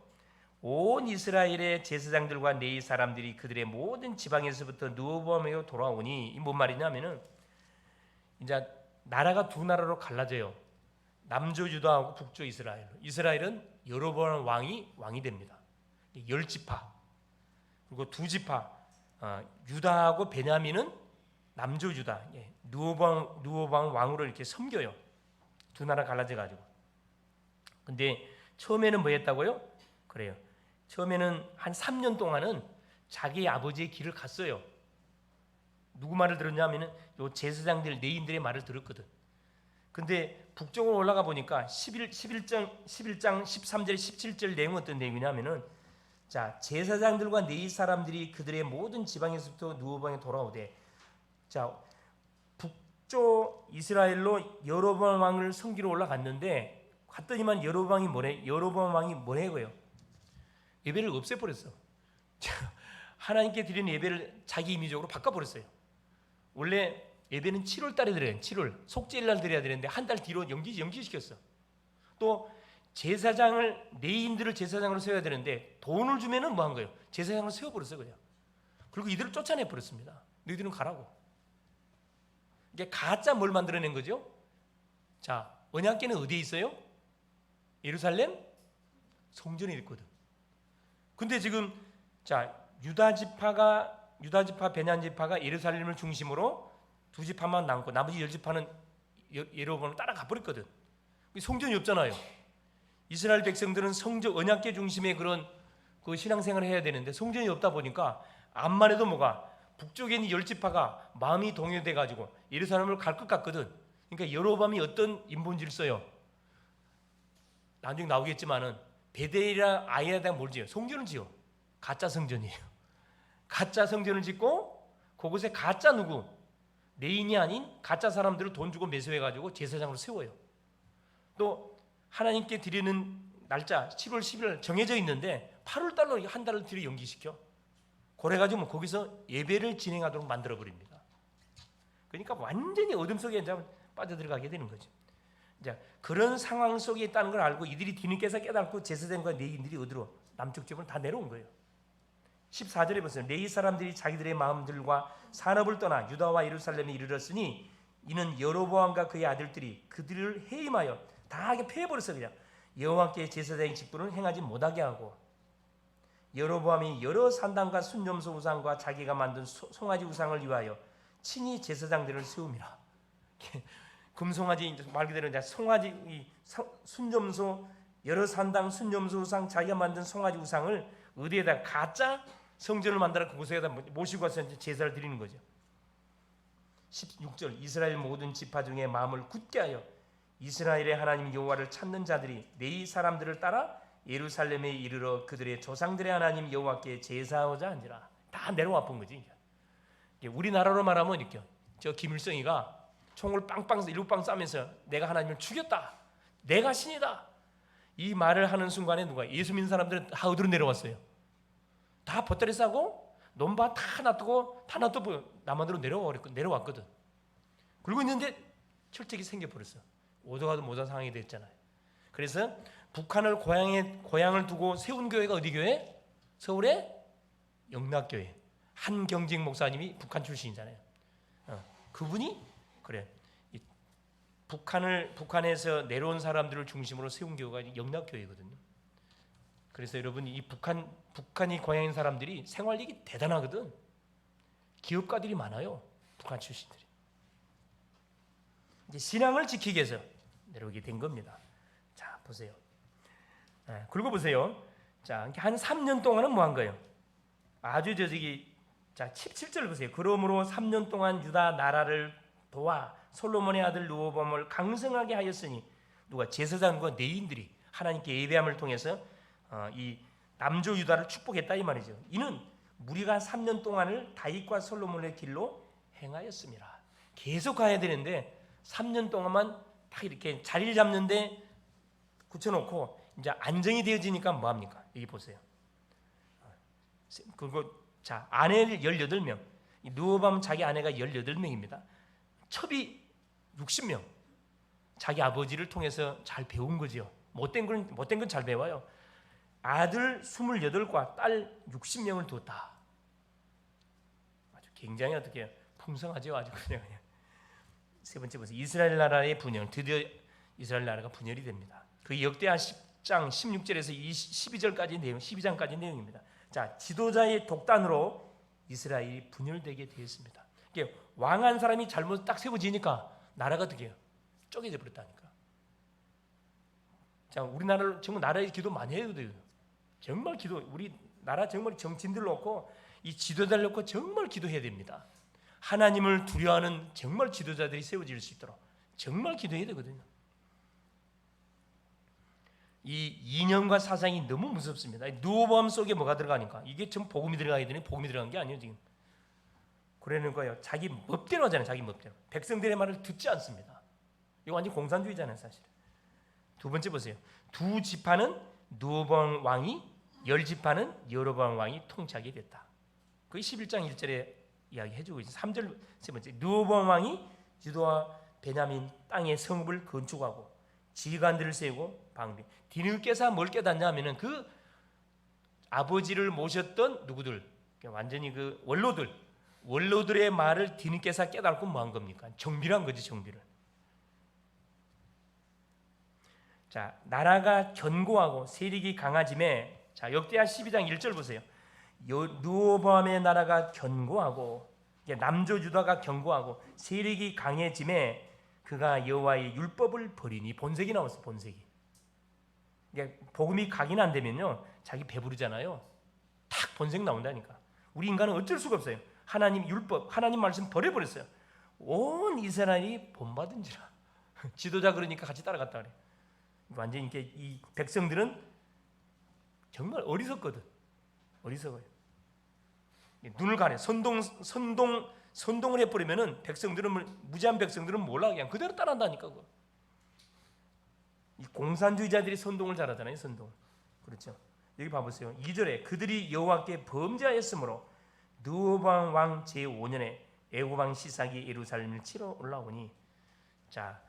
온 이스라엘의 제사장들과 레위 사람들이 그들의 모든 지방에서부터 르호보암에게 돌아오니, 이 뭔 말이냐면은 이제 나라가 두 나라로 갈라져요. 남조 유다하고 북조 이스라엘. 이스라엘은 여로보암 왕이 됩니다. 10지파. 그리고 두 지파, 유다하고 베냐민은 남조 유다, 르호보암 왕으로 이렇게 섬겨요. 두 나라 갈라져 가지고. 근데 처음에는 뭐 했다고요? 그래요. 처음에는 한 3년 동안은 자기 아버지의 길을 갔어요. 누구 말을 들었냐면은 요 제사장들, 레위인들의 말을 들었거든. 근데 북쪽으로 올라가 보니까 11장 13절 17절 내용은 어떤 내용이냐면은, 자, 제사장들과 레위 사람들이 그들의 모든 지방에서부터 르호보암에 돌아오되, 자, 북쪽 이스라엘로 여로보암 왕을 섬기러 올라갔는데, 갔더니만 여로보암 왕이 뭐래고요? 예배를 없애버렸어. 하나님께 드리는 예배를 자기 임의적으로 바꿔버렸어요. 원래 예배는 7월 달에 드려요. 7월 속죄일 날 드려야 되는데 한 달 뒤로 연기시켰어. 또 레위인들을 제사장으로 세워야 되는데 돈을 주면은 뭐 한 거예요? 제사장으로 세워버렸어 그냥. 그리고 이들을 쫓아내 버렸습니다. 너희들은 가라고. 이게 가짜 뭘 만들어낸 거죠? 자, 언약궤는 어디에 있어요? 예루살렘 성전에 있거든. 근데 지금 자, 유다 지파 베냐민 지파가 예루살렘을 중심으로 두 지파만 남고 나머지 10지파는 여로보암을 따라가 버렸거든. 성전이 없잖아요. 이스라엘 백성들은 성전, 언약궤 중심의 그런 그 신앙생활을 해야 되는데 성전이 없다 보니까 암만 해도 뭐가 북쪽에 있는 10지파가 마음이 동요돼 가지고 예루살렘을 갈 것 같거든. 그러니까 여로보암이 어떤 인본질을 써요? 나중에 나오겠지만은 베델이랑 아이에다가 뭘 지어요? 성전을 지어. 가짜 성전이에요. 가짜 성전을 짓고 그곳에 가짜 누구? 레인이 아닌 가짜 사람들을 돈 주고 매수해가지고 제사장으로 세워요. 또 하나님께 드리는 날짜 7월 10일 정해져 있는데 8월 달로 한 달을 뒤로 연기시켜. 그래가지고 거기서 예배를 진행하도록 만들어버립니다. 그러니까 완전히 어둠 속에 빠져들어가게 되는 거죠. 이제 그런 상황 속에 있다는 걸 알고 이들이 뒤늦게서 깨닫고 제사장과 레위인들이 어디로? 남쪽 지역으로 다 내려온 거예요. 14절에 보세요. 레위 사람들이 자기들의 마음들과 산업을 떠나 유다와 예루살렘에 이르렀으니 이는 여로보암과 그의 아들들이 그들을 해임하여 다 하게 패해버렸어. 그냥 여호와께 제사장의 직분을 행하지 못하게 하고, 여로보암이 여러 산당과 순념소 우상과 자기가 만든 송아지 우상을 위하여 친히 제사장들을 세움이라. 금송아지 말 그대로 이제 송아지 순념소, 여러 산당 순념소 우상, 자기가 만든 송아지 우상을 어디에다 가짜 성전을 만들어 그곳에다 모시고 와서 제사를 드리는 거죠. 16절 이스라엘 모든 지파 중에 마음을 굳게 하여 이스라엘의 하나님 여호와를 찾는 자들이 레위 사람들을 따라 예루살렘에 이르러 그들의 조상들의 하나님 여호와께 제사하고자 한지라. 다 내려와 본 거지. 우리나라로 말하면 이렇게 저 김일성이가 총을 빵빵 일곱방 쏴면서 내가 하나님을 죽였다, 내가 신이다, 이 말을 하는 순간에 누가 예수 믿는 사람들은 다 어디로 내려왔어요? 다 보따리 싸고 논밭 다 놔두고 남한으로 내려왔거든. 그러고 있는데 철책이 생겨버렸어. 오도 가도 못한 상황이 됐잖아요. 그래서 북한을 고향을 두고 세운 교회가 어디 교회? 서울의 영락교회. 한경직 목사님이 북한 출신이잖아요. 그분이 그래. 북한에서 내려온 사람들을 중심으로 세운 교회가 영락교회거든요. 그래서 여러분 이 북한이 고향인 사람들이 생활력이 대단하거든. 기업가들이 많아요. 북한 출신들이. 이제 신앙을 지키기 위해서 내려오게 된 겁니다. 자, 보세요. 그리고 보세요. 자, 한 3년 동안은 뭐 한 거예요? 아주 자, 17절 보세요. 그러므로 3년 동안 유다 나라를 도와 솔로몬의 아들 르호보암을 강성하게 하였으니 누가 제사장과 레위인들이 하나님께 예배함을 통해서 이 남조 유다를 축복했다 이 말이죠. 이는 무리가 3년 동안을 다윗과 솔로몬의 길로 행하였습니다. 계속 가야 되는데 3년 동안만 딱 이렇게 자리를 잡는데 굳혀놓고 이제 안정이 되어지니까 뭐 합니까? 여기 보세요. 그리고 자, 아내를 18명. 르호보암 자기 아내가 18명입니다. 첩이 60명. 자기 아버지를 통해서 잘 배운 거죠. 못된 건 잘 배워요. 아들 28과 딸 60명을 두었다. 아주 굉장히 어떻게 해요? 풍성하죠. 아주 그냥. 세 번째 보세요. 이스라엘 나라의 분열. 드디어 이스라엘 나라가 분열이 됩니다. 그 역대하 10장 16절에서 12절까지 내용, 12장까지 내용입니다. 자, 지도자의 독단으로 이스라엘이 분열되게 되었습니다. 이게 왕한 사람이 잘못 딱 세워지니까 나라가 어떻게 해요? 쪼개져 버렸다니까. 자, 우리나라를 정말 나라에 기도 많이 해야 돼요. 정말 우리 나라 정말 정치인들 놓고 이 지도자를 놓고 정말 기도해야 됩니다. 하나님을 두려워하는 정말 지도자들이 세워질 수 있도록 정말 기도해야 되거든요. 이 이념과 사상이 너무 무섭습니다. 르호보암 속에 뭐가 들어가니까 이게 전 복음이 들어가야 되니 복음이 들어간 게 아니에요 지금. 그러는 거예요. 자기 멋대로 하잖아요. 자기 멋대로. 백성들의 말을 듣지 않습니다. 이거 완전 공산주의잖아요 사실. 두 번째 보세요. 두 지파는 르호보암 왕이 10지파는 여로보암 왕이 통치하게 됐다. 그게 11장 1절에 이야기해주고 있어요. 3절 세 번째 르호보암 왕이 유다와 베냐민 땅의 성읍을 건축하고 지휘관들을 세우고 방비. 디느께서 뭘 깨닫냐 하면은 그 아버지를 모셨던 누구들 완전히 그 원로들의 말을 디느께서 깨닫고 뭐 한 겁니까? 정비란 거지 정비를. 자, 나라가 견고하고 세력이 강하짐에 자 역대하 12장 1절 보세요. 르호보암의 나라가 견고하고 남조 유다가 견고하고 세력이 강해짐에 그가 여호와의 율법을 버리니 본색이 나왔어. 본색이. 그러니까 복음이 각인 안 되면요 자기 배부르잖아요. 탁 본색 나온다니까. 우리 인간은 어쩔 수가 없어요. 하나님 율법, 하나님 말씀 버려버렸어요. 온 이스라엘이 본받은지라. 지도자 그러니까 같이 따라갔다 그래. 완전히 이렇게 이 백성들은 정말 어리석거든. 어리석어요. 눈을 가려. 선동을 해버리면은 무지한 백성들은 몰라 그냥 그대로 따라한다니까. 이 공산주의자들이 선동을 잘하잖아요. 선동. 그렇죠. 여기 봐보세요. 2절에 그들이 여호와께 범죄하였으므로 르호보암 왕 제5년에 애굽 왕 시삭이 예루살렘을 치러 올라오니 자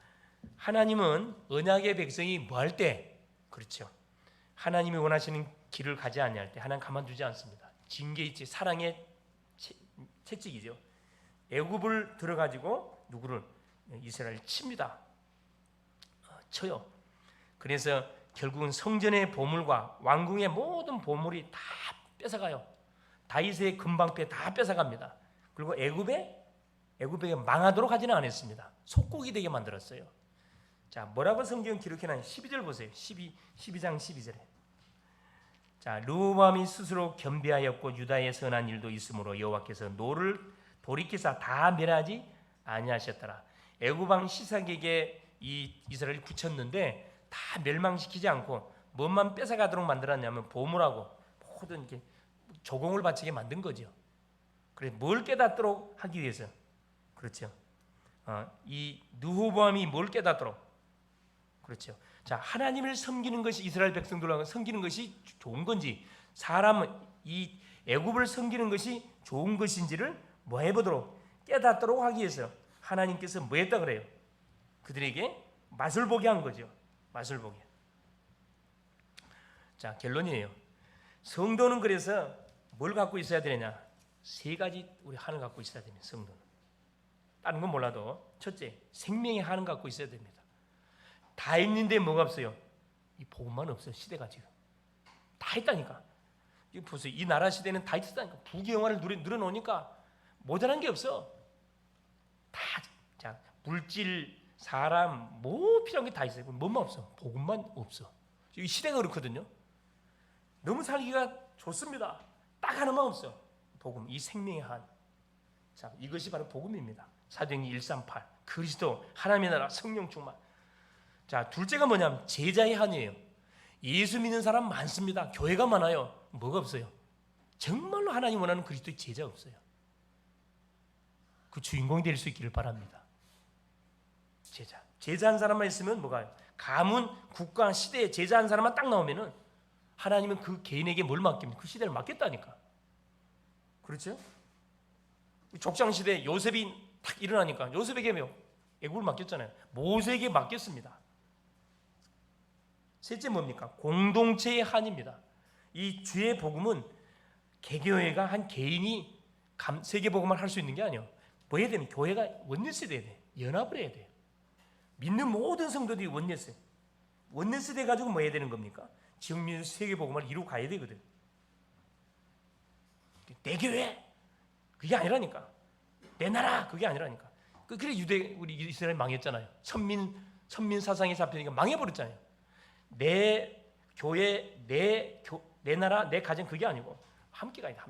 하나님은 언약의 백성이 뭐 할 때 그렇죠. 하나님이 원하시는 길을 가지 아니할 때 하나님 가만두지 않습니다. 징계 있지 사랑의 채찍이죠. 애굽을 들어가지고 누구를 이스라엘 칩니다. 쳐요. 그래서 결국은 성전의 보물과 왕궁의 모든 보물이 다 뺏어가요. 다윗의 금방패 다 뺏어갑니다. 그리고 애굽에 망하도록 하지는 않았습니다. 속국이 되게 만들었어요. 자, 뭐라고 성경 기록해놨냐? 12절 보세요. 12장 12절에. 자, 르호보암이 스스로 겸비하였고 유다의 선한 일도 있으므로 여호와께서 노를 돌이키사 다 멸하지 아니하셨더라. 애굽 왕 시삭에게 이 이스라엘이 굳혔는데 다 멸망시키지 않고 뭐만 뺏어가도록 만들었냐면 보물하고 모든 이렇게 조공을 바치게 만든 거죠. 그래서 뭘 깨닫도록 하기 위해서 그렇죠. 이 르호보암이 뭘 깨닫도록 그렇죠. 자, 하나님을 섬기는 것이 이스라엘 백성들하고 섬기는 것이 좋은 건지 사람은 이 애굽을 섬기는 것이 좋은 것인지를 뭐 해보도록 깨닫도록 하기 위해서 하나님께서 뭐 했다 그래요? 그들에게 맛을 보게 한 거죠. 맛을 보게. 자, 결론이에요. 성도는 그래서 뭘 갖고 있어야 되느냐? 세 가지 우리 한을 갖고 있어야 됩니다. 성도는. 다른 건 몰라도 첫째, 생명의 한을 갖고 있어야 됩니다. 다 있는데 뭐가 없어요? 이 복음만 없어요. 시대가 지금 다 있다니까. 이거 보세요. 이 나라 시대는 다 있었다니까. 부귀영화를 누려놓으니까 모자란 게 없어. 다, 자, 물질, 사람, 뭐 필요한 게 다 있어요. 뭐만 없어? 복음만 없어. 이 시대가 그렇거든요. 너무 살기가 좋습니다. 딱 하나만 없어. 복음, 이 생명의 한. 자, 이것이 바로 복음입니다. 사도행전 138. 그리스도, 하나님의 나라, 성령 충만. 자, 둘째가 뭐냐면 제자의 한이에요. 예수 믿는 사람 많습니다. 교회가 많아요. 뭐가 없어요? 정말로 하나님 원하는 그리스도의 제자 없어요. 그 주인공이 될 수 있기를 바랍니다. 제자 한 사람만 있으면 뭐가? 가문, 국가, 시대에 제자 한 사람만 딱 나오면은 하나님은 그 개인에게 뭘 맡깁니까? 그 시대를 맡겼다니까. 그렇죠? 족장 시대 요셉이 딱 일어나니까 요셉에게 애국을 맡겼잖아요. 모세에게 맡겼습니다. 셋째 뭡니까? 공동체의 한입니다. 이 주의 복음은 개교회가 한 개인이 세계 복음을 할 수 있는 게 아니에요. 뭐 해야 되면 교회가 원네스 돼야 돼. 연합을 해야 돼요. 믿는 모든 성도들이 원네스. 원네스 돼 가지고 뭐 해야 되는 겁니까? 지금 세계 복음을 이루고 가야 되거든. 내 교회 그게 아니라니까. 내 나라 그게 아니라니까. 그래 우리 이스라엘 망했잖아요. 천민 사상에 잡히니까 망해버렸잖아요. 내 교회, 내 나라, 내 가정 그게 아니고 함께 가야 돼.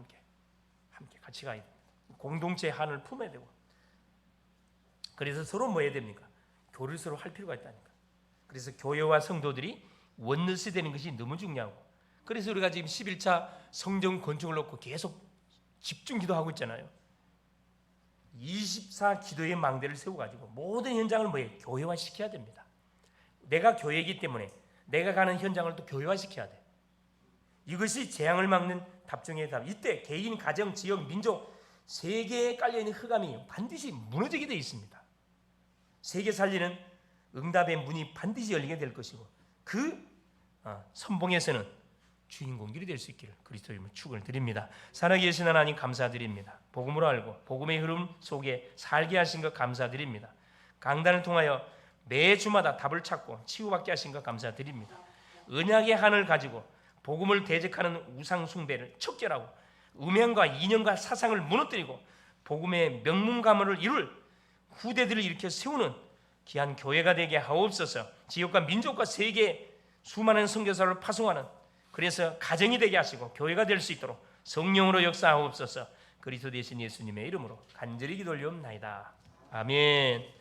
함께 같이 가야 돼. 공동체의 한을 품어야 되고. 그래서 서로 뭐 해야 됩니까? 교류를 서로 할 필요가 있다니까. 그래서 교회와 성도들이 원너스 되는 것이 너무 중요하고. 그래서 우리가 지금 11차 성전 건축을 놓고 계속 집중 기도하고 있잖아요. 24 기도의 망대를 세워가지고 모든 현장을 뭐해? 교회화 시켜야 됩니다. 내가 교회이기 때문에 내가 가는 현장을 또 교회화 시켜야 돼. 이것이 재앙을 막는 답정의 답. 이때 개인, 가정, 지역, 민족 세계에 깔려있는 흑암이 반드시 무너지게 되어 있습니다. 세계 살리는 응답의 문이 반드시 열리게 될 것이고 그 선봉에서는 주인공들이 될 수 있기를 그리스도 이름으로 축원을 드립니다. 살아계신 하나님 감사드립니다. 복음으로 알고 복음의 흐름 속에 살게 하신 것 감사드립니다. 강단을 통하여 매 주마다 답을 찾고 치유받게 하신 것 감사드립니다. 언약의 한을 가지고 복음을 대적하는 우상 숭배를 척결하고 음행과 이념과 사상을 무너뜨리고 복음의 명문 가문을 이룰 후대들을 일으켜 세우는 귀한 교회가 되게 하옵소서. 지역과 민족과 세계 수많은 선교사를 파송하는 그래서 가정이 되게 하시고 교회가 될 수 있도록 성령으로 역사하옵소서. 그리스도 되신 예수님의 이름으로 간절히 기도 올리옵나이다. 아멘.